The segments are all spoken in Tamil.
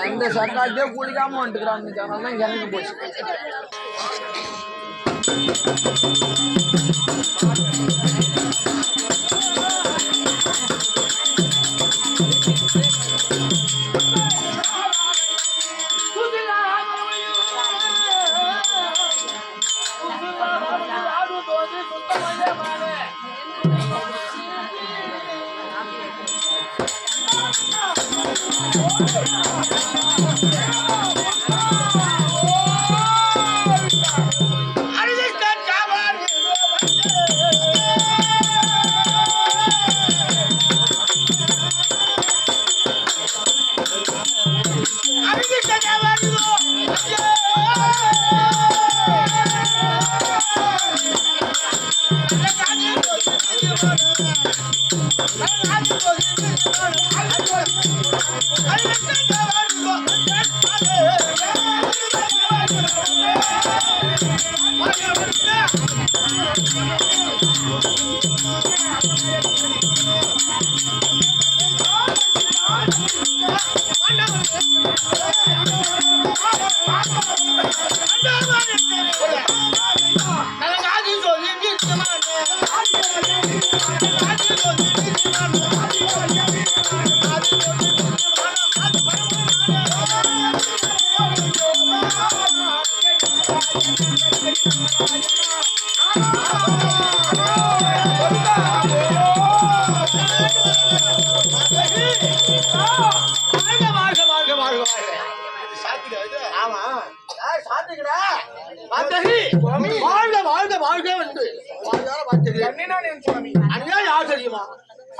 எந்த சர்க்கார்ட்டே குளிக்காம வந்துக்கிறான்னு எனக்கு போச்சு.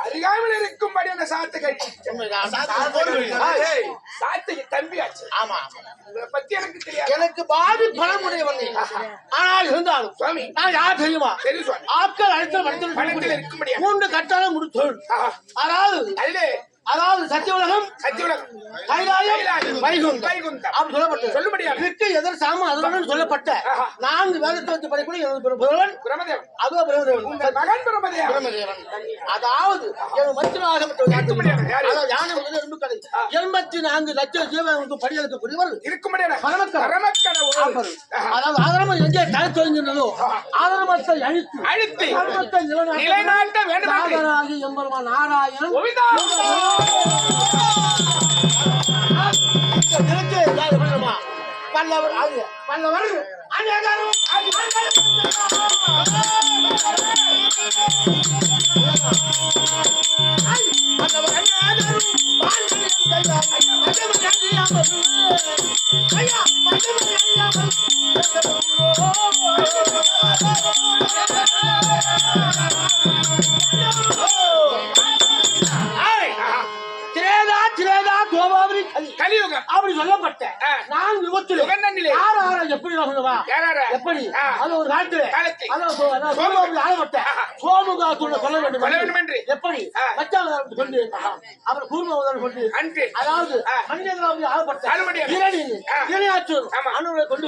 அருகாமல் இருக்கும்படி அந்த சாத்து கட்சி தம்பியாச்சு. ஆமா, பத்தி எனக்கு தெரியாது. எனக்கு பாதி பணம் உடையவங்க. ஆனால் இருந்தாலும் சுவாமி நான் யார் தெரியுமா? தெரியும் சுவாமி. ஆட்கள் அழைத்த பணத்தில் இருக்கும்படி 3 கட்டாளம் முடித்தோம். அதாவது சத்திய உலகம், கைலாயம், வைகுண்டம் அப்படி சொல்லப்பட்டது. சொல்லும்படியாக எதர் சாம அதனுடன் சொல்லப்பட்ட 4 வேதத்தை வச்சு படிக்கூடிய பிரமதேவன். அதோ பிரமதேவன் மகன் பிரமதேவன். அதாவது யானை 84 லட்சம் ஜீவனுக்கு படியெடுக்கக்கூடியவர் இருக்கும்படியான அதாவது ஆதரவு எங்கே தலை தொழில்கின்றதோ ஆதரமத்தை அழித்து நிலைநாட்ட வேண்டும் என்பருமான் நாராயணன். பல்லவர் அப்படி சொல்லப்பட்ட 4 யுகத்தில் எப்படி எப்படி அது ஒரு காலத்தில் ஆளப்பட்ட சோமுகாசுரனை கொல்ல வேண்டும் என்று எப்படி கொண்டு அப்புறம் கூர்மவதன் கொண்டு அதாவது மனிதர்களாவது ஆளப்பட்ட இளையாற்றூர் அனுரை கொண்டு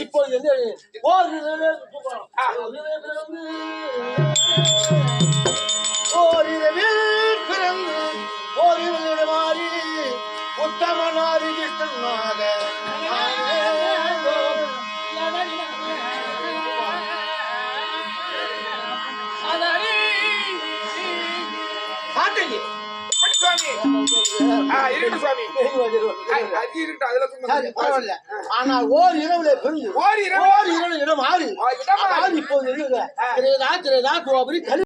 இப்போது ஓரிரவில் பிறந்து ஓரிரவில் மாறி உத்தமனாரி கிருஷ்ணனாக அதனை சுவாமி இருக்கட்டும் சுவாமி அது இருக்கட்டும் அதுல சரி, பரவாயில்ல. ஆனால் ஓர் இரவுல பிறந்து ஓர் இரவு இடம் ஆறு இப்போது திரேதா கோபுரி